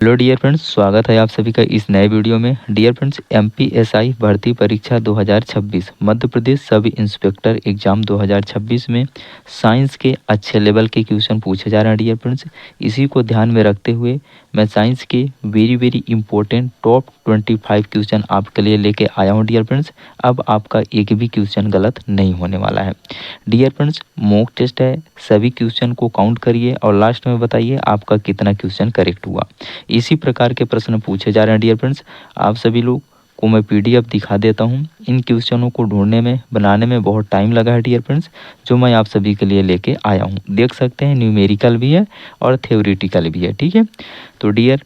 Hello dear friends, स्वागत है आप सभी का इस नए वीडियो में। डियर फ्रेंड्स, एमपीएसआई भर्ती परीक्षा 2026 Madhya Pradesh sub inspector exam 2026 में साइंस के अच्छे लेवल के क्वेश्चन पूछे जा रहे हैं। डियर फ्रेंड्स, इसी को ध्यान में रखते हुए मैं साइंस के वेरी इंपॉर्टेंट टॉप 25 क्वेश्चन आपके लिए लेके आया हूँ। डियर फ्रेंड्स, अब आपका एक भी क्वेश्चन गलत नहीं होने वाला है। डियर फ्रेंड्स, मॉक टेस्ट है, सभी क्वेश्चन को काउंट करिए और लास्ट में बताइए आपका कितना क्वेश्चन करेक्ट हुआ। इसी प्रकार के प्रश्न पूछे जा रहे हैं। डियर फ्रेंड्स, आप सभी लोग को मैं पीडीएफ दिखा देता हूं। इन क्वेश्चनों को ढूंढने में बनाने में बहुत टाइम लगा है डियर फ्रेंड्स, जो मैं आप सभी के लिए लेके आया हूं। देख सकते हैं न्यूमेरिकल भी है और थ्योरेटिकल भी है। ठीक है, तो डियर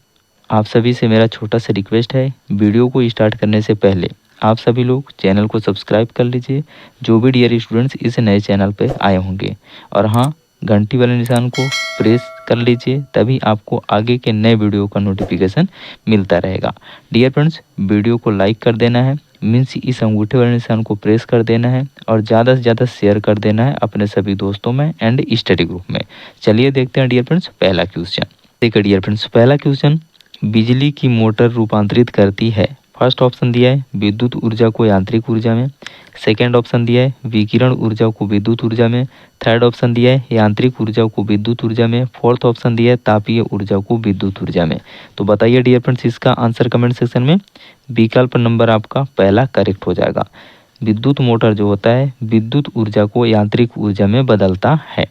आप सभी से मेरा छोटा सा रिक्वेस्ट है, वीडियो को स्टार्ट करने से पहले आप सभी लोग चैनल को सब्सक्राइब कर लीजिए, जो भी डियर स्टूडेंट्स इस नए चैनल पे आए होंगे। और हाँ, घंटी वाले निशान को प्रेस कर लीजिए, तभी आपको आगे के नए वीडियो का नोटिफिकेशन मिलता रहेगा। डियर फ्रेंड्स, वीडियो को लाइक कर देना है, मीन्स इस अंगूठे वाले निशान को प्रेस कर देना है और ज़्यादा से ज़्यादा शेयर कर देना है अपने सभी दोस्तों में एंड स्टडी ग्रुप में। चलिए देखते हैं डियर फ्रेंड्स पहला क्वेश्चन। देखिए डियर फ्रेंड्स, पहला क्वेश्चन, बिजली की मोटर रूपांतरित करती है। फर्स्ट ऑप्शन दिया है विद्युत ऊर्जा को यांत्रिक ऊर्जा में। सेकेंड ऑप्शन दिया है विकिरण ऊर्जा को विद्युत ऊर्जा में। थर्ड ऑप्शन दिया है यांत्रिक ऊर्जा को विद्युत ऊर्जा में। फोर्थ ऑप्शन दिया है तापीय ऊर्जा को विद्युत ऊर्जा में। तो बताइए डियर फ्रेंड्स इसका आंसर कमेंट सेक्शन में। विकल्प नंबर आपका पहला करेक्ट हो जाएगा। विद्युत मोटर जो होता है विद्युत ऊर्जा को यांत्रिक ऊर्जा में बदलता है।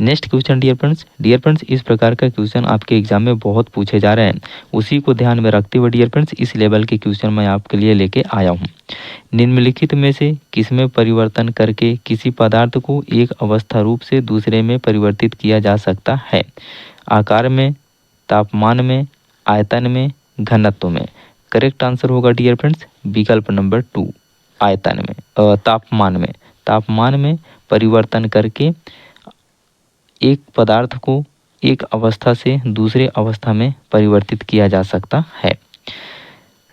नेक्स्ट क्वेश्चन डियर फ्रेंड्स इस प्रकार का क्वेश्चन आपके एग्जाम में बहुत पूछे जा रहे हैं, उसी को ध्यान में रखते हुए डियर फ्रेंड्स इस लेवल के क्वेश्चन मैं आपके लिए लेके आया हूँ। निम्नलिखित में से किसमें परिवर्तन करके किसी पदार्थ को एक अवस्था रूप से दूसरे में परिवर्तित किया जा सकता है? आकार में, तापमान में, आयतन में, घनत्व में। करेक्ट आंसर होगा डियर फ्रेंड्स विकल्प नंबर 2, आयतन में, तापमान में परिवर्तन करके एक पदार्थ को एक अवस्था से दूसरे अवस्था में परिवर्तित किया जा सकता है।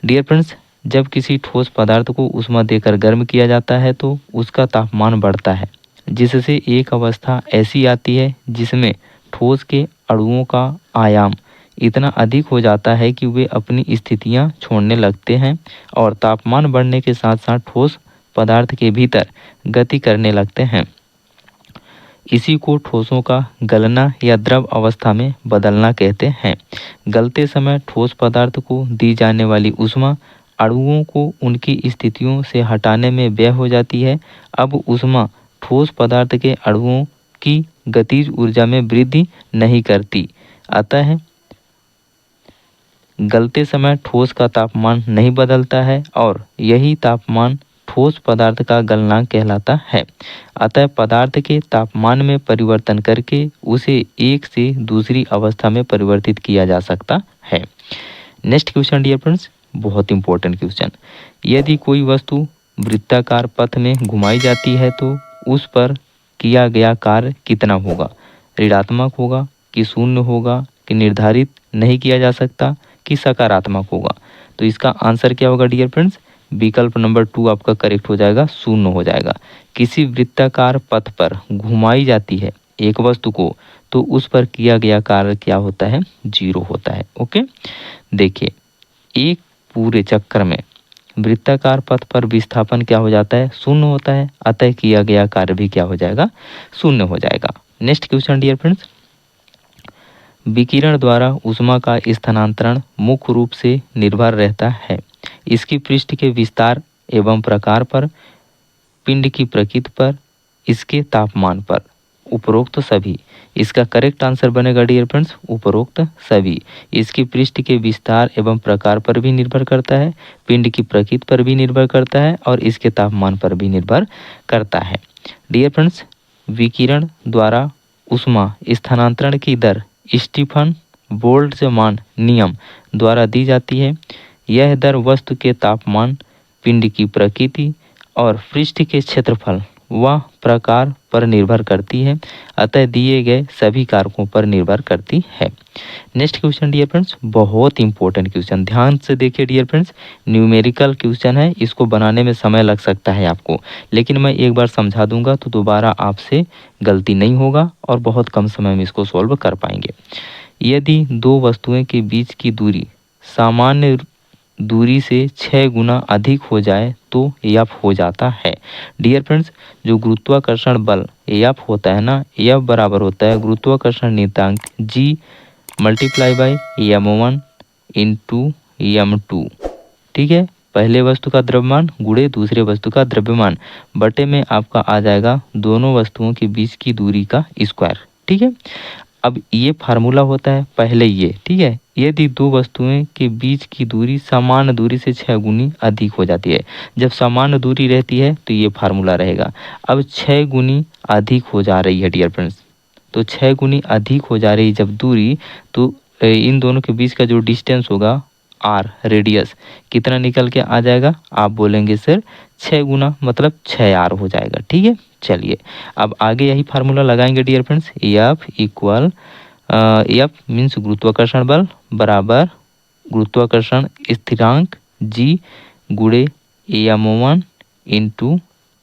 डियर फ्रेंड्स, जब किसी ठोस पदार्थ को ऊष्मा देकर गर्म किया जाता है तो उसका तापमान बढ़ता है, जिससे एक अवस्था ऐसी आती है जिसमें ठोस के अणुओं का आयाम इतना अधिक हो जाता है कि वे अपनी स्थितियां छोड़ने लगते हैं और तापमान बढ़ने के साथ साथ ठोस पदार्थ के भीतर गति करने लगते हैं। इसी को ठोसों का गलना या द्रव अवस्था में बदलना कहते हैं। गलते समय ठोस पदार्थ को दी जाने वाली ऊष्मा अणुओं को उनकी स्थितियों से हटाने में व्यय हो जाती है। अब ऊष्मा ठोस पदार्थ के अणुओं की गतिज ऊर्जा में वृद्धि नहीं करती, अतः गलते समय ठोस का तापमान नहीं बदलता है और यही तापमान ठोस पदार्थ का गलनांक कहलाता है। अतः पदार्थ के तापमान में परिवर्तन करके उसे एक से दूसरी अवस्था में परिवर्तित किया जा सकता है। नेक्स्ट क्वेश्चन डियर फ्रेंड्स, बहुत इंपॉर्टेंट क्वेश्चन। यदि कोई वस्तु वृत्ताकार पथ में घुमाई जाती है तो उस पर किया गया कार्य कितना होगा? ऋणात्मक होगा कि शून्य होगा कि निर्धारित नहीं किया जा सकता कि सकारात्मक होगा? तो इसका आंसर क्या होगा डियर फ्रेंड्स? विकल्प नंबर 2 आपका करेक्ट हो जाएगा, शून्य हो जाएगा। किसी वृत्ताकार पथ पर घुमाई जाती है एक वस्तु को तो उस पर किया गया कार्य क्या होता है? 0 होता है। ओके, देखिए एक पूरे चक्कर में वृत्ताकार पथ पर विस्थापन क्या हो जाता है? शून्य होता है, अतः किया गया कार्य भी क्या हो जाएगा? शून्य हो जाएगा। नेक्स्ट क्वेश्चन डियर फ्रेंड्स, विकिरण द्वारा ऊष्मा का स्थानांतरण मुख्य रूप से निर्भर रहता है इसकी पृष्ठ के विस्तार एवं प्रकार पर, पिंड की प्रकृति पर, इसके तापमान पर, उपरोक्त सभी। इसका करेक्ट आंसर बनेगा डियर फ्रेंड्स उपरोक्त सभी। इसकी पृष्ठ के विस्तार एवं प्रकार पर भी निर्भर करता है, पिंड की प्रकृति पर भी निर्भर करता है और इसके तापमान पर भी निर्भर करता है। डियर फ्रेंड्स, विकिरण द्वारा ऊष्मा स्थानांतरण की दर स्टीफन बोल्ट्जमान नियम द्वारा दी जाती है। यह दर वस्तु के तापमान, पिंड की प्रकृति और पृष्ठ के क्षेत्रफल व प्रकार पर निर्भर करती है, अतः दिए गए सभी कारकों पर निर्भर करती है। नेक्स्ट क्वेश्चन डियर फ्रेंड्स, बहुत इंपॉर्टेंट क्वेश्चन, ध्यान से देखिए डियर फ्रेंड्स। न्यूमेरिकल क्वेश्चन है, इसको बनाने में समय लग सकता है आपको, लेकिन मैं एक बार समझा दूंगा तो दोबारा आपसे गलती नहीं होगा और बहुत कम समय में इसको सॉल्व कर पाएंगे। यदि दो वस्तुएं के बीच की दूरी सामान्य दूरी से 6 गुना अधिक हो जाए तो एफ हो जाता है। डियर फ्रेंड्स, जो गुरुत्वाकर्षण बल एफ होता है ना, एफ बराबर होता है गुरुत्वाकर्षण नियतांक जी multiply by m1 into m2। ठीक है, पहले वस्तु का द्रव्यमान गुणे दूसरे वस्तु का द्रव्यमान बटे में आपका आ जाएगा दोनों वस्तुओं के बीच की दूरी का स्क्वायर। ठीक है, अब ये फार्मूला होता है पहले ये। ठीक है, यदि दो वस्तुएं के बीच की दूरी समान दूरी से 6 गुनी अधिक हो जाती है, जब समान दूरी रहती है तो ये फार्मूला रहेगा। अब 6 गुनी अधिक हो जा रही है डियर फ्रेंड्स, तो 6 गुनी अधिक हो जा रही है जब दूरी, तो इन दोनों के बीच का जो डिस्टेंस होगा आर रेडियस कितना निकल के आ जाएगा, आप बोलेंगे सर 6 गुना मतलब 6r हो जाएगा। ठीक है, चलिए अब आगे यही फार्मूला लगाएंगे dear friends. F equal F means गुरुत्वाकर्षण बल बराबर गुरुत्वाकर्षण स्थिरांक जी गुणे m1 इंटू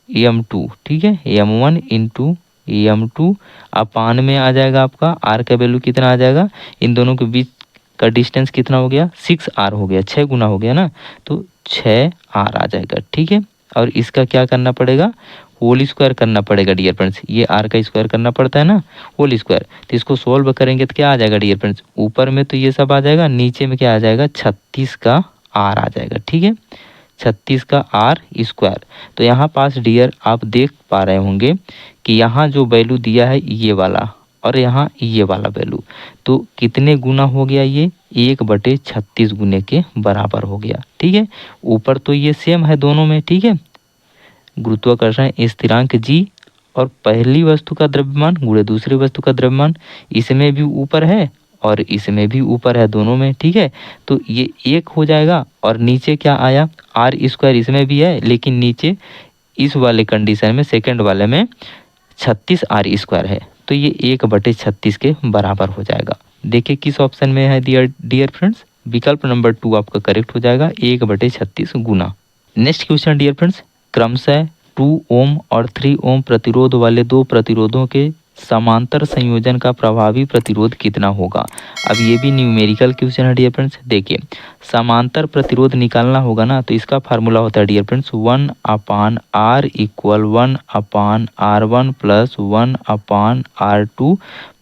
m2। ठीक है, m1 इंटू m2 अपान में आ जाएगा आपका r का वैल्यू कितना आ जाएगा, इन दोनों के बीच का डिस्टेंस कितना हो गया 6r हो गया, 6 गुना हो गया ना, तो 6r आ जाएगा। ठीक है, और इसका क्या करना पड़ेगा, होल स्क्वायर करना पड़ेगा डियर फ्रेंड्स। ये r का स्क्वायर करना पड़ता है ना, होल स्क्वायर। तो इसको सोल्व करेंगे तो क्या आ जाएगा डियर फ्रेंड्स, ऊपर में तो ये सब आ जाएगा, नीचे में क्या आ जाएगा 36 का r आ जाएगा। ठीक है, 36 का r स्क्वायर। तो यहाँ पास डियर आप देख पा रहे होंगे कि यहाँ जो वैल्यू दिया है ये वाला और यहाँ ये वाला वैल्यू, तो कितने गुना हो गया, ये 1/36 गुने के बराबर हो गया। ठीक है, ऊपर तो ये सेम है दोनों में। ठीक है, गुरुत्वाकर्षण स्थिरांक जी और पहली वस्तु का द्रव्यमान गुणे दूसरी वस्तु का द्रव्यमान, इसमें भी ऊपर है और इसमें भी ऊपर है दोनों में। ठीक है, तो ये 1 हो जाएगा और नीचे क्या आया आर स्क्वायर, इसमें भी है लेकिन नीचे इस वाले कंडीशन में सेकंड वाले में 36 आर स्क्वायर है, तो ये 1/36 के बराबर हो जाएगा। देखिए किस ऑप्शन में है डियर फ्रेंड्स, विकल्प नंबर 2 आपका करेक्ट हो जाएगा 1/36 गुना। नेक्स्ट क्वेश्चन डियर फ्रेंड्स, क्रमशः 2 ओम और 3 ओम प्रतिरोध वाले दो प्रतिरोधों के समांतर संयोजन का प्रभावी प्रतिरोध कितना होगा। अब ये भी न्यूमेरिकल क्वेश्चन है डियर फ्रेंड्स। देखिए समांतर प्रतिरोध निकालना होगा ना, तो इसका फार्मूला होता है dear friends 1/r equal 1/r1 plus 1/r2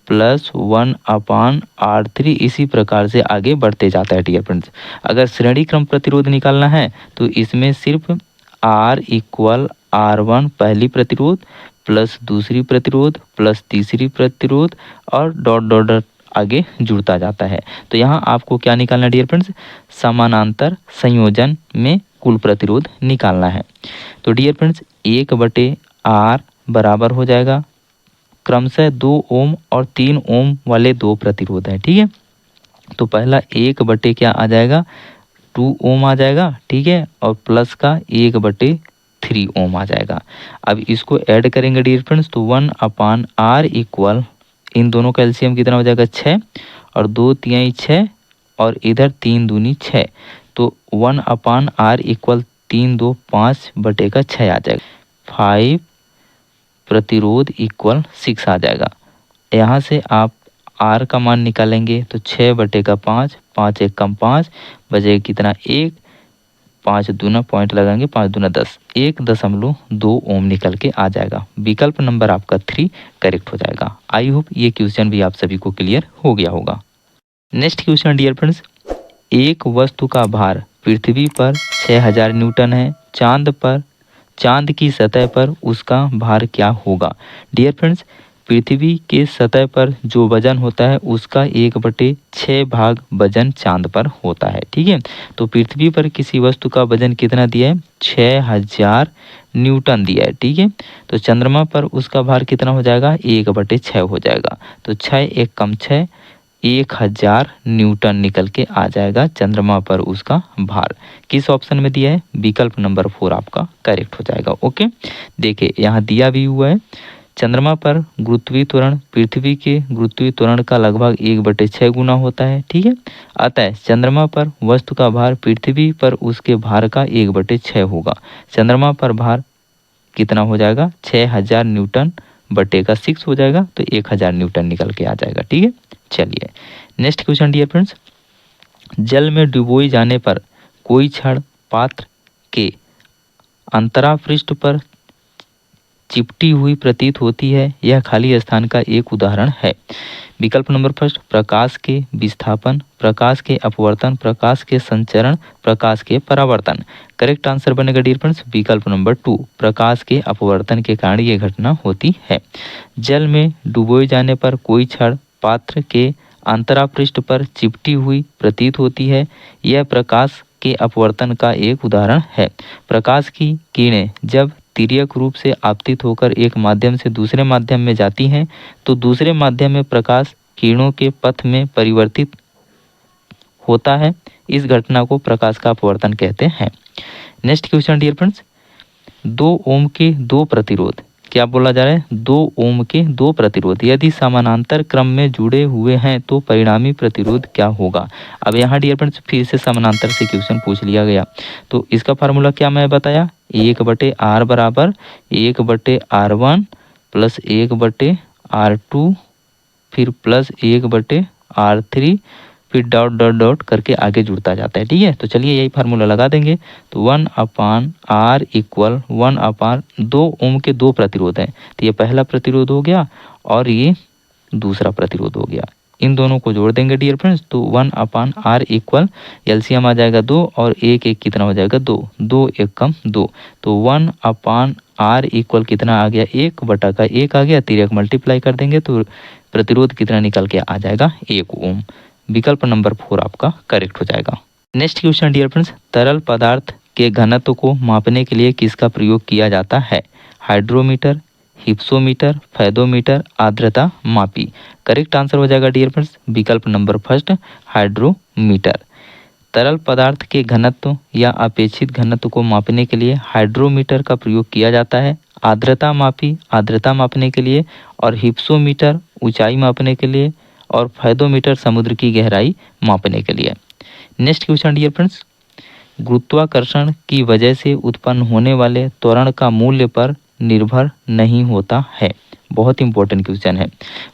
plus 1/r3, इसी प्रकार से आगे बढ़ते जाता है डियर फ्रेंड्स। अगर श्रेणी क्रम प्रतिरोध निकालना है तो इसमें सिर्फ r इक्वल r1 पहली प्रतिरोध प्लस दूसरी प्रतिरोध प्लस तीसरी प्रतिरोध और डॉट डॉट डॉट आगे जुड़ता जाता है। तो यहाँ आपको क्या निकालना है डियर फ्रेंड्स, समानांतर संयोजन में कुल प्रतिरोध निकालना है। तो डियर फ्रेंड्स 1/r बराबर हो जाएगा क्रमशः 2 ओम और 3 ओम वाले दो प्रतिरोध हैं। ठीक है, तो पहला 1 क्या आ जाएगा 2 ओम आ जाएगा। ठीक है, और प्लस का 1/3 ओम आ जाएगा। अब इसको ऐड करेंगे डियर फ्रेंड्स, तो 1/r इक्वल इन दोनों का एलसीएम कितना हो जाएगा 6 और 2 तिहाई 6 और इधर 3 दूनी 6, तो 1/r इक्वल 3 2 5/6 आ जाएगा। 5 प्रतिरोध इक्वल 6 आ जाएगा। यहाँ से आप r का मान निकालेंगे तो 6/5, 5 1 कम 5 बचेगा कितना 1, 5 दूना पॉइंट लगाएंगे 5 दूना 10, 1.2 ओम निकल के आ जाएगा। विकल्प नंबर आपका 3 करेक्ट हो जाएगा। आई होप ये क्वेश्चन भी आप सभी को क्लियर हो गया होगा। नेक्स्ट क्वेश्चन डियर फ्रेंड्स, एक वस्तु का भार पृथ्वी पर 6000 न्यूटन है, चांद की सतह पर उसका भार क्या होगा। डियर फ्रेंड्स, पृथ्वी के सतह पर जो वजन होता है उसका 1/6 भाग वजन चांद पर होता है। ठीक है, तो पृथ्वी पर किसी वस्तु का वजन कितना दिया है 6000 न्यूटन दिया है। ठीक है, तो चंद्रमा पर उसका भार कितना हो जाएगा 1/6 हो जाएगा, तो 6 1 कम 6 1000 न्यूटन निकल के आ जाएगा चंद्रमा पर उसका भार। किस ऑप्शन में दिया है, विकल्प नंबर 4 आपका करेक्ट हो जाएगा। ओके, देखिए यहाँ दिया भी हुआ है चंद्रमा पर गुरुत्वीय त्वरण पृथ्वी के गुरुत्वीय त्वरण का लगभग 1/6 गुना होता है। ठीक है, अतः चंद्रमा पर वस्तु का भार पृथ्वी पर उसके भार का 1/6 होगा। चंद्रमा पर भार कितना हो जाएगा 6000 न्यूटन बटे का 6 हो जाएगा, तो 1000 न्यूटन निकल के आ जाएगा। ठीक है, चलिए नेक्स्ट क्वेश्चन डियर फ्रेंड्स, जल में डुबोए जाने पर कोई छड़ पात्र के अंतरा पृष्ठ पर चिपटी हुई प्रतीत होती है, यह खाली स्थान का एक उदाहरण है। विकल्प नंबर फर्स्ट, प्रकाश के विस्थापन, प्रकाश के अपवर्तन, प्रकाश के संचरण, प्रकाश के परावर्तन। करेक्ट आंसर बनेगा डियर फ्रेंड्स विकल्प नंबर 2, प्रकाश के अपवर्तन के कारण ये घटना होती है। जल में डुबोए जाने पर कोई छड़ पात्र के अंतरा पृष्ठ पर चिपटी हुई प्रतीत होती है, यह प्रकाश के अपवर्तन का एक उदाहरण है। प्रकाश की किरणें जब तिर्यक रूप से आपतित होकर एक माध्यम से दूसरे माध्यम में जाती हैं, तो दूसरे माध्यम में प्रकाश किरणों के पथ में परिवर्तित होता है। इस घटना को प्रकाश का अपवर्तन कहते हैं। नेक्स्ट क्वेश्चन डियर फ्रेंड्स, 2 ओम के 2 प्रतिरोध, क्या बोला जा रहा है, 2 ओम के 2 प्रतिरोध यदि समानांतर क्रम में जुड़े हुए हैं तो परिणामी प्रतिरोध क्या होगा। अब यहाँ डियर फ्रेंड्स फिर से समानांतर से क्वेश्चन पूछ लिया गया, तो इसका फार्मूला क्या मैं बताया, 1/r बराबर 1/r1 प्लस 1/r2 फिर प्लस 1/r3 फिर डॉट डॉट डॉट करके आगे जुड़ता जाता है। ठीक है, तो चलिए यही फार्मूला लगा देंगे, तो 1/r इक्वल 1/2 ओम के 2 प्रतिरोध हैं, तो ये पहला प्रतिरोध हो गया और ये दूसरा प्रतिरोध हो गया। इन दोनों को जोड़ देंगे डियर फ्रेंड्स, तो 1/r इक्वल एलसीएम आ जाएगा 2 और 1 कितना हो जाएगा 2, 2 एकम 2, तो 1/r इक्वल कितना आ गया 1/1 आ गया, तिर्यक मल्टीप्लाई कर देंगे तो प्रतिरोध कितना निकल के आ जाएगा 1 ओम। विकल्प नंबर 4 आपका करेक्ट हो जाएगा। नेक्स्ट क्वेश्चन डियर फ्रेंड्स, तरल पदार्थ के घनत्व को मापने के लिए किसका प्रयोग किया जाता है, हाइड्रोमीटर, हिप्सोमीटर, फेदोमीटर, आर्द्रता मापी। करेक्ट आंसर हो जाएगा डियर फ्रेंड्स विकल्प नंबर फर्स्ट, हाइड्रोमीटर। तरल पदार्थ के घनत्व या अपेक्षित घनत्व को मापने के लिए हाइड्रोमीटर का प्रयोग किया जाता है, आर्द्रता मापी आर्द्रता मापने के लिए, और हिप्सोमीटर ऊंचाई मापने के लिए, और फेदोमीटर समुद्र की गहराई मापने के लिए। नेक्स्ट क्वेश्चन डियर फ्रेंड्स, गुरुत्वाकर्षण की वजह से उत्पन्न होने वाले त्वरण का मूल्य पर निर्भर नहीं होता है। बहुत इंपॉर्टेंट क्वेश्चन है।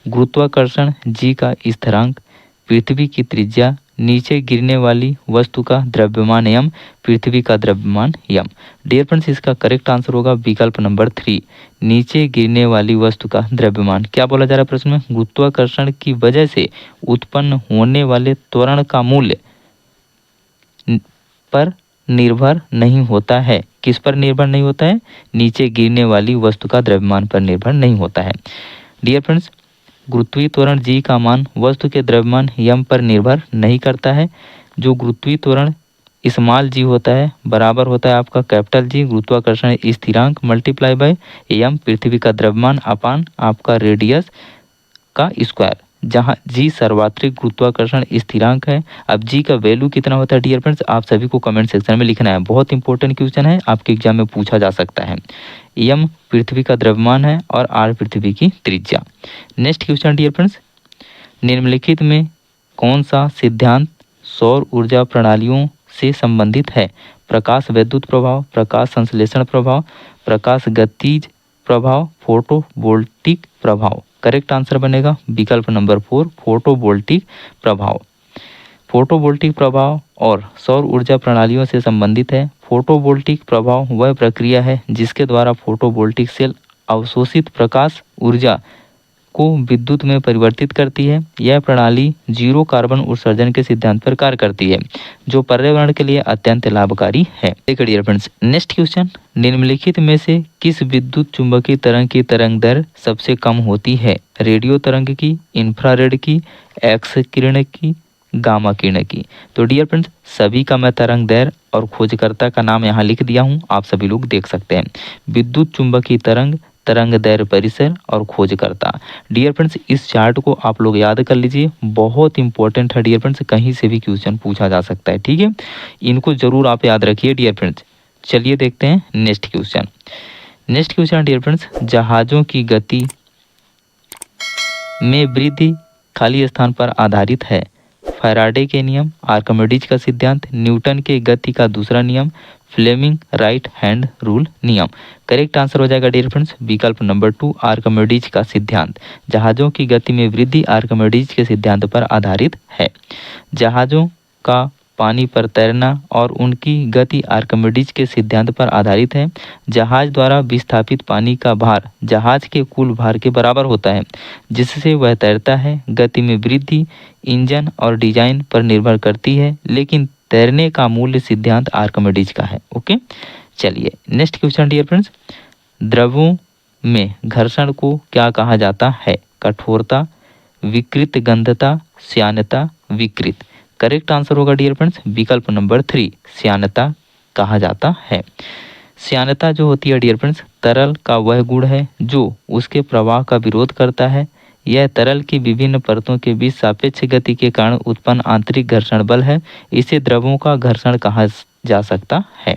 गुरुत्वाकर्षण जी का स्थिरांक, पृथ्वी की त्रिज्या, नीचे गिरने वाली वस्तु का द्रव्यमान यम, पृथ्वी का द्रव्यमान यम। डियर फ्रेंड्स इसका करेक्ट आंसर होगा विकल्प नंबर 3, नीचे गिरने वाली वस्तु का द्रव्यमान। क्या बोला जा रहा है प्रश्न में, गुरुत्वाकर्षण की वजह से उत्पन्न होने वाले त्वरण का मूल्य पर निर्भर नहीं होता है। किस पर निर्भर नहीं होता है, नीचे गिरने वाली वस्तु का द्रव्यमान पर निर्भर नहीं होता है। डियर फ्रेंड्स गुरुत्वीय त्वरण जी का मान वस्तु के द्रव्यमान यम पर निर्भर नहीं करता है। जो गुरुत्वीय त्वरण स्मॉल जी होता है बराबर होता है आपका कैपिटल जी गुरुत्वाकर्षण स्थिरांक मल्टीप्लाई बाय यम, पृथ्वी का द्रव्यमान अपान आपका रेडियस का स्क्वायर, जहां जी सर्वात्रिक गुरुत्वाकर्षण स्थिरांक है। अब जी का वैल्यू कितना होता है डियर फ्रेंड्स, आप सभी को कमेंट सेक्शन में लिखना है। बहुत इंपॉर्टेंट क्वेश्चन है, आपके एग्जाम में पूछा जा सकता है। यम पृथ्वी का द्रव्यमान है और आर पृथ्वी की त्रिज्या। नेक्स्ट क्वेश्चन डियर फ्रेंड्स, निम्नलिखित में कौन सा सिद्धांत सौर ऊर्जा प्रणालियों से संबंधित है, प्रकाश वैद्युत प्रभाव, प्रकाश संश्लेषण प्रभाव, प्रकाश गतिज प्रभाव, फोटोवोल्टिक प्रभाव। करेक्ट आंसर बनेगा विकल्प नंबर 4, फोटोवोल्टिक प्रभाव। फोटोवोल्टिक प्रभाव और सौर ऊर्जा प्रणालियों से संबंधित है। फोटोवोल्टिक प्रभाव वह प्रक्रिया है जिसके द्वारा फोटोवोल्टिक सेल अवशोषित प्रकाश ऊर्जा को विद्युत में परिवर्तित करती है। यह प्रणाली जीरो कार्बन उत्सर्जन के सिद्धांत पर कार्य करती है, जो पर्यावरण के लिए अत्यंत लाभकारी है। देखिए डियर फ्रेंड्स, नेक्स्ट क्वेश्चन, निम्नलिखित में से किस विद्युत चुंबकीय तरंग की तरंग दर सबसे कम होती है, रेडियो तरंग की, इंफ्रारेड की, एक्स किरण की, गामा किरण की। तो डियर फ्रेंड्स सभी का मैं तरंग दैर्घ्य और खोजकर्ता का नाम यहाँ लिख दिया हूँ, आप सभी लोग देख सकते हैं। विद्युत चुंबकीय तरंग, तरंग दैर्घ्य परिसर और खोजकर्ता। डियर फ्रेंड्स इस चार्ट को आप लोग याद कर लीजिए, बहुत इंपॉर्टेंट है डियर फ्रेंड्स, कहीं से भी क्वेश्चन पूछा जा सकता है। ठीक है, इनको जरूर आप याद रखिए डियर फ्रेंड्स। चलिए देखते हैं next question. Next question dear friends, जहाजों की गति में वृद्धि खाली स्थान पर आधारित है, फैराडे के नियम, आर्किमिडीज का सिद्धांत, न्यूटन के गति का दूसरा नियम, फ्लेमिंग राइट हैंड रूल नियम। करेक्ट आंसर हो जाएगा डियर फ्रेंड्स विकल्प नंबर 2 आर्किमिडीज का सिद्धांत। जहाजों की गति में वृद्धि आर्किमिडीज के सिद्धांत पर आधारित है। जहाजों का पानी पर तैरना और उनकी गति आर्किमिडीज के सिद्धांत पर आधारित है। जहाज द्वारा विस्थापित पानी का भार जहाज के कुल भार के बराबर होता है, जिससे वह तैरता है। गति में वृद्धि इंजन और डिजाइन पर निर्भर करती है, लेकिन तैरने का मूल सिद्धांत आर्किमिडीज का है। ओके, चलिए नेक्स्ट क्वेश्चन डियर फ्रेंड्स, द्रवों में घर्षण को क्या कहा जाता है? कठोरता, विकृत गंधता, श्यानता, विकृत। करेक्ट आंसर होगा डियर फ्रेंड्स विकल्प नंबर 3 श्यानता कहा जाता है। श्यानता जो होती है डियर फ्रेंड्स तरल का वह गुण है जो उसके प्रवाह का विरोध करता है। यह तरल की विभिन्न परतों के बीच सापेक्ष गति के कारण उत्पन्न आंतरिक घर्षण बल है। इसे द्रवों का घर्षण कहा जा सकता है।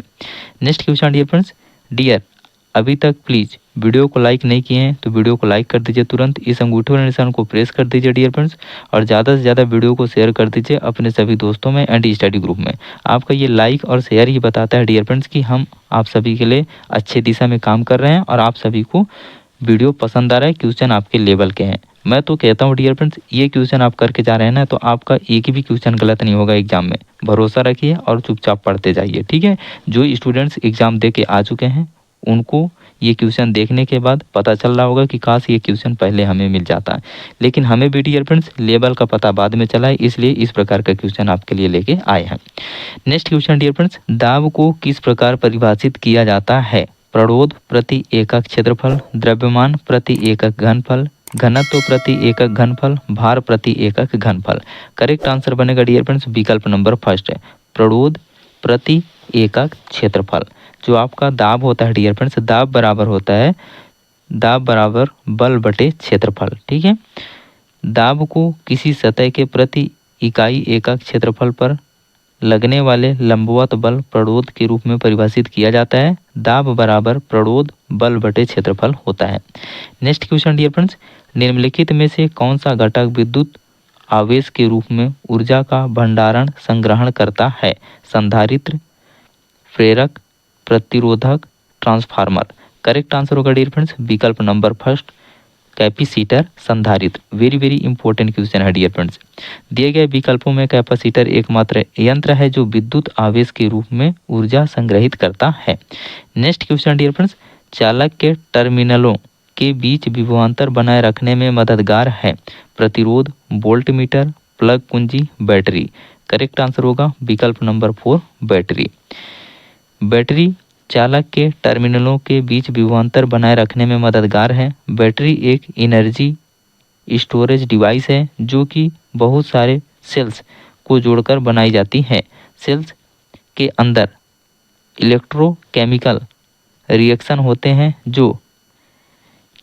Next question dear friends, dear अभी तक प्लीज वीडियो को लाइक नहीं किए हैं तो वीडियो को लाइक कर दीजिए, तुरंत इस अंगूठे वाले निशान को प्रेस कर दीजिए डियर फ्रेंड्स, और ज़्यादा से ज़्यादा वीडियो को शेयर कर दीजिए अपने सभी दोस्तों में एंड स्टडी ग्रुप में। आपका ये लाइक और शेयर ही बताता है डियर फ्रेंड्स कि हम आप सभी के लिए अच्छे दिशा में काम कर रहे हैं और आप सभी को वीडियो पसंद आ रहा है, क्वेश्चन आपके लेवल के हैं। मैं तो कहता हूँ डियर फ्रेंड्स ये क्वेश्चन आप करके जा रहे हैं ना तो आपका एक भी क्वेश्चन गलत नहीं होगा एग्जाम में। भरोसा रखिए और चुपचाप पढ़ते जाइए, ठीक है। जो स्टूडेंट्स एग्जाम दे के आ चुके हैं उनको ये क्वेश्चन देखने के बाद पता चल रहा होगा कि काश ये क्वेश्चन पहले हमें मिल जाता है, लेकिन हमें भी डियर फ्रेंड्स लेवल का पता बाद में चला है, इसलिए इस प्रकार का क्वेश्चन आपके लिए लेके आए हैं। नेक्स्ट क्वेश्चन डियर फ्रेंड्स, दाब को किस प्रकार परिभाषित किया जाता है? प्रणोद प्रति एकक क्षेत्रफल, द्रव्यमान प्रति एकक घनफल, घनत्व प्रति एकक घनफल, भार प्रति एकक घनफल। करेक्ट आंसर बनेगा डियर फ्रेंड्स विकल्प नंबर फर्स्ट है प्रणोद प्रति एकक क्षेत्रफल। जो आपका दाब होता है डियर फ्रेंड्स दाब बराबर होता है दाब बराबर बल बटे क्षेत्रफल, ठीक है। दाब को किसी सतह के प्रति इकाई एकक क्षेत्रफल पर लगने वाले लंबवत बल प्रणोद के रूप में परिभाषित किया जाता है। दाब बराबर प्रणोद बल बटे क्षेत्रफल होता है। नेक्स्ट क्वेश्चन डियर फ्रेंड्स, निम्नलिखित में से कौन सा घटक विद्युत आवेश के रूप में ऊर्जा का भंडारण संग्रहण करता है? संधारित्र, प्रेरक, प्रतिरोधक, ट्रांसफार्मर। करेक्ट आंसर होगा डियर फ्रेंड्स विकल्प नंबर फर्स्ट कैपेसिटर, संधारित्र। वेरी वेरी इंपॉर्टेंट क्वेश्चन है डियर फ्रेंड्स। दिए गए विकल्पों में कैपेसिटर एकमात्र यंत्र है जो विद्युत आवेश के रूप में ऊर्जा संग्रहित करता है। नेक्स्ट क्वेश्चन डियर फ्रेंड्स, चालक के टर्मिनलों के बीच विभवांतर बनाए रखने में मददगार है? प्रतिरोध, वोल्ट मीटर, प्लग कुंजी, बैटरी। करेक्ट आंसर होगा विकल्प नंबर 4 बैटरी। बैटरी चालक के टर्मिनलों के बीच विभवांतर बनाए रखने में मददगार है। बैटरी एक एनर्जी स्टोरेज डिवाइस है जो कि बहुत सारे सेल्स को जोड़कर बनाई जाती है। सेल्स के अंदर इलेक्ट्रोकेमिकल रिएक्शन होते हैं जो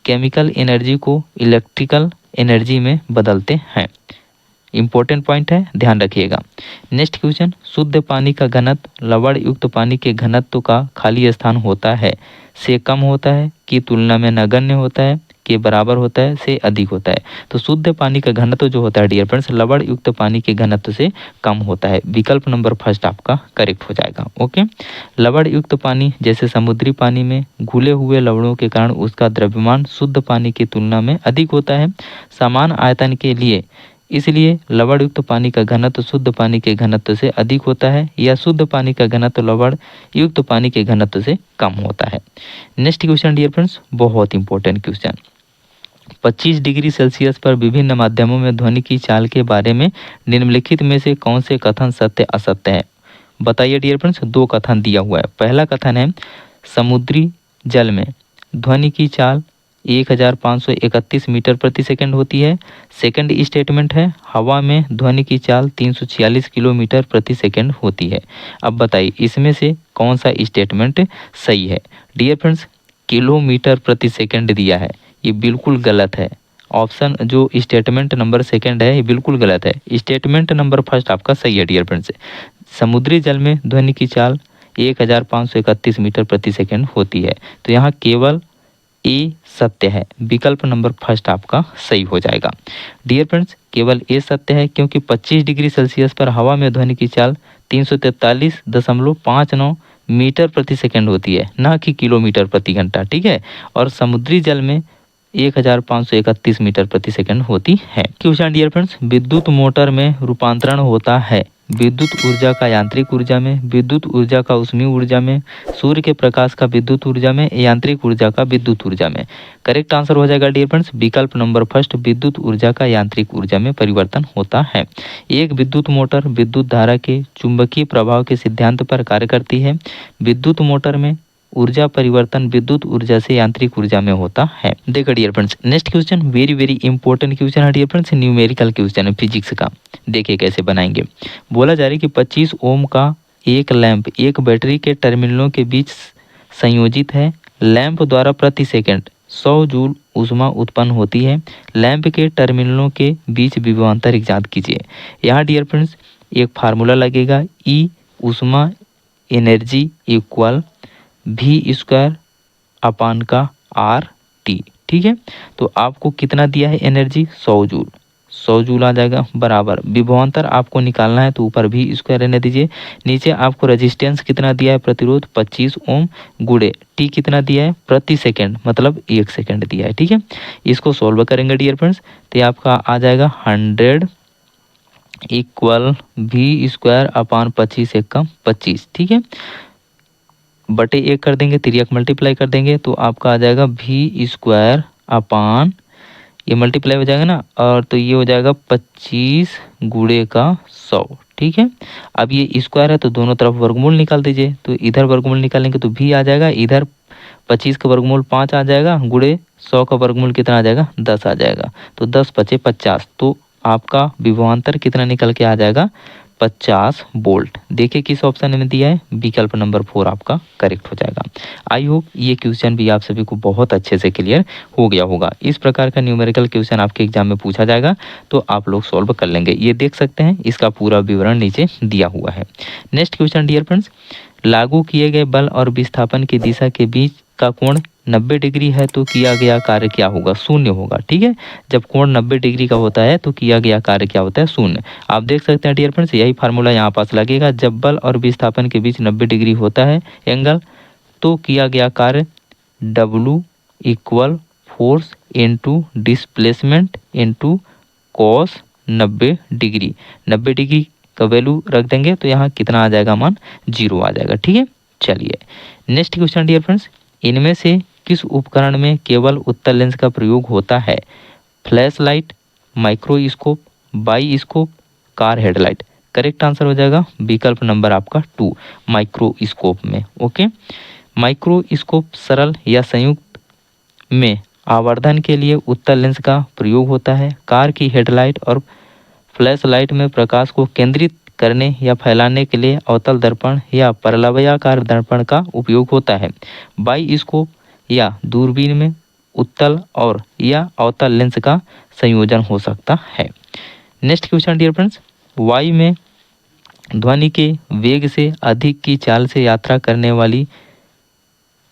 केमिकल एनर्जी को इलेक्ट्रिकल एनर्जी में बदलते हैं। इंपॉर्टेंट पॉइंट है, ध्यान रखिएगा। नेक्स्ट क्वेश्चन, शुद्ध पानी का घनत्व लवण युक्त पानी के घनत्व का खाली स्थान होता है से कम होता है कि तुलना में नगण्य होता है के बराबर होता है से अधिक होता है? तो शुद्ध पानी का घनत्व जो होता है डियर फ्रेंड्स लवण युक्त पानी के घनत्व से कम होता है। विकल्प नंबर फर्स्ट आपका करेक्ट हो जाएगा। ओके, लवण युक्त पानी जैसे समुद्री पानी में घुले हुए लवणों के कारण उसका द्रव्यमान शुद्ध पानी की तुलना में अधिक होता है। समान आयतन के लिए इसलिए लवण युक्त पानी का घनत्व शुद्ध पानी के घनत्व से अधिक होता है या शुद्ध पानी का घनत्व लवण युक्त पानी के घनत्व से कम होता है। नेक्स्ट क्वेश्चन डियर फ्रेंड्स बहुत इंपॉर्टेंट क्वेश्चन, 25 डिग्री सेल्सियस पर विभिन्न माध्यमों में ध्वनि की चाल के बारे में निम्नलिखित में से कौन से कथन सत्य असत्य है? बताइए डियर फ्रेंड्स। 2 कथन दिया हुआ है। पहला कथन है समुद्री जल में ध्वनि की चाल 1531 मीटर प्रति सेकंड होती है। सेकंड स्टेटमेंट है हवा में ध्वनि की चाल 346 किलोमीटर प्रति सेकंड होती है। अब बताइए इसमें से कौन सा स्टेटमेंट सही है? डियर फ्रेंड्स किलोमीटर प्रति सेकंड दिया है, ये बिल्कुल गलत है। ऑप्शन जो स्टेटमेंट नंबर सेकंड है ये बिल्कुल गलत है। स्टेटमेंट नंबर फर्स्ट आपका सही है डियर फ्रेंड्स। समुद्री जल में ध्वनि की चाल 1531 मीटर प्रति सेकंड होती है। तो यहाँ केवल ए सत्य है। विकल्प नंबर फर्स्ट आपका सही हो जाएगा। डियर फ्रेंड्स, केवल ए सत्य है क्योंकि 25 डिग्री सेल्सियस पर हवा में ध्वनि की चाल 343.59 मीटर प्रति सेकंड होती है, ना कि किलोमीटर प्रति घंटा। ठीक है, और समुद्री जल में 1531 मीटर प्रति सेकंड होती है। क्वेश्चन डियर फ्रेंड्स, विद्युत मोटर में रूपांतरण होता है विद्युत ऊर्जा का यांत्रिक ऊर्जा में, विद्युत ऊर्जा का ऊष्मीय ऊर्जा में, सूर्य के प्रकाश का विद्युत ऊर्जा में, यांत्रिक ऊर्जा का विद्युत ऊर्जा में। करेक्ट आंसर हो जाएगा डियर फ्रेंड्स विकल्प नंबर फर्स्ट, विद्युत ऊर्जा का यांत्रिक ऊर्जा में परिवर्तन होता है। एक विद्युत मोटर विद्युत धारा के चुंबकीय प्रभाव के सिद्धांत पर कार्य करती है। विद्युत मोटर में ऊर्जा परिवर्तन विद्युत ऊर्जा से यांत्रिक ऊर्जा में होता है। देखो dear friends, next question very very important question है डियर फ्रेंड्स, न्यूमेरिकल क्वेश्चन है फिजिक्स का। देखिए कैसे बनाएंगे। बोला जा रहा है कि 25 ओम का एक लैंप एक बैटरी के टर्मिनलों के बीच संयोजित है। लैंप द्वारा प्रति सेकंड 100 जूल ऊष्मा उत्पन्न होती है। लैंप के टर्मिनलों के बीच विभवांतर ज्ञात कीजिए। यहाँ डियर फ्रेंड्स एक फार्मूला लगेगा, ई ऊष्मा energy equal V square upon का आर टी। ठीक है, तो आपको कितना दिया है एनर्जी 100 जूल, 100 जूल आ जाएगा बराबर विभवांतर आपको निकालना है तो ऊपर भी स्क्वायर रहने दीजिए। नीचे आपको रेजिस्टेंस कितना दिया है प्रतिरोध 25 ओम गुणे टी कितना दिया है प्रति सेकंड मतलब 1 सेकंड दिया है। ठीक है, इसको सॉल्व करेंगे डियर फ्रेंड्स तो ये आपका आ जाएगा 100 इक्वल वी स्क्वायर अपान 25 एक कम 25। ठीक है, बटे 1 कर देंगे, तिर्यक मल्टीप्लाई कर देंगे तो आपका आ जाएगा वी स्क्वायर अपान ये मल्टीप्लाई हो जाएगा ना, और तो ये हो जाएगा 25 गुणे का 100। ठीक है, अब ये स्क्वायर है तो दोनों तरफ वर्गमूल निकाल दीजिए, तो इधर वर्गमूल निकालेंगे तो भी आ जाएगा, इधर 25 का वर्गमूल 5 आ जाएगा गुणे 100 का वर्गमूल कितना आ जाएगा 10 आ जाएगा, तो 10 × 5 = 50। तो आपका विभवांतर कितना निकल के आ जाएगा 50 वोल्ट। देखिए किस ऑप्शन में दिया है, विकल्प नंबर 4 आपका करेक्ट हो जाएगा। आई होप ये क्वेश्चन भी आप सभी को बहुत अच्छे से क्लियर हो गया होगा। इस प्रकार का न्यूमेरिकल क्वेश्चन आपके एग्जाम में पूछा जाएगा तो आप लोग सॉल्व कर लेंगे। ये देख सकते हैं इसका पूरा विवरण नीचे दिया हुआ है। नेक्स्ट क्वेश्चन डियर फ्रेंड्स, लागू किए गए बल और विस्थापन की दिशा के बीच का कोण 90 डिग्री है तो किया गया कार्य क्या होगा, शून्य होगा। ठीक है, जब कोण 90 डिग्री का होता है तो किया गया कार्य क्या होता है, शून्य। आप देख सकते हैं डियर फ्रेंड्स यही फार्मूला यहाँ पास लगेगा, जब बल और विस्थापन के बीच 90 डिग्री होता है एंगल तो किया गया कार्य W equal force into displacement into cos 90 degree. 90 degree का वैल्यू रख देंगे तो यहाँ कितना आ जाएगा मान 0 आ जाएगा। ठीक है, चलिए नेक्स्ट क्वेश्चन डियर फ्रेंड्स, इनमें से किस उपकरण में केवल उत्तल लेंस का प्रयोग होता है, flash light, microscope, bioscope, car headlight. Correct answer हो जाएगा विकल्प नंबर आपका 2 माइक्रोस्कोप में। ओके, माइक्रोस्कोप सरल या संयुक्त में आवर्धन के लिए उत्तल लेंस का प्रयोग होता है। कार की हेडलाइट और फ्लैश लाइट में प्रकाश को केंद्रित करने या फैलाने के लिए अवतल दर्पण या परवलयाकार दर्पण का उपयोग होता है। बाइस्कोप या दूरबीन में उत्तल और या अवतल लेंस का संयोजन हो सकता है। नेक्स्ट क्वेश्चन डियर फ्रेंड्स, वायु में ध्वनि के वेग से अधिक की चाल से यात्रा करने वाली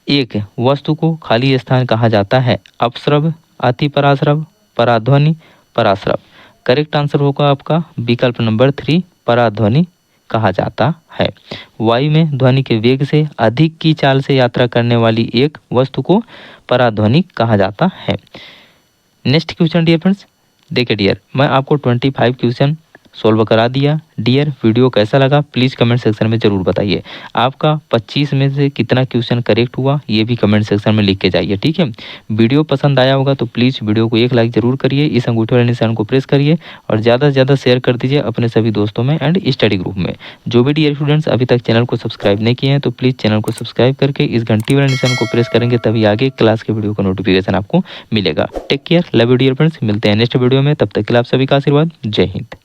एक वस्तु को खाली स्थान कहा जाता है, अपश्रव, अतिपराश्रव, पराध्वनि, पराश्रव। करेक्ट आंसर होगा आपका विकल्प नंबर 3 पराध्वनि कहा जाता है। वायु में ध्वनि के वेग से अधिक की चाल से यात्रा करने वाली एक वस्तु को पराध्वनि कहा जाता है। नेक्स्ट क्वेश्चन डियर फ्रेंड्स, देखिए डियर मैं आपको 25 क्वेश्चन सॉल्व करा दिया। डियर वीडियो कैसा लगा प्लीज़ कमेंट सेक्शन में ज़रूर बताइए। आपका 25 में से कितना क्वेश्चन करेक्ट हुआ ये भी कमेंट सेक्शन में लिख के जाइए। ठीक है, वीडियो पसंद आया होगा तो प्लीज़ वीडियो को एक लाइक ज़रूर करिए, इस अंगूठे वाले निशान को प्रेस करिए और ज़्यादा से ज़्यादा शेयर कर दीजिए अपने सभी दोस्तों में एंड स्टडी ग्रुप में। जो भी डियर स्टूडेंट्स अभी तक चैनल को सब्सक्राइब नहीं किए हैं तो प्लीज़ चैनल को सब्सक्राइब करके इस घंटी वाले निशान को प्रेस करेंगे तभी आगे क्लास के वीडियो का नोटिफिकेशन आपको मिलेगा। Take care, love you dear friends, मिलते हैं नेक्स्ट वीडियो में, तब तक के लिए आप सभी का आशीर्वाद। जय हिंद।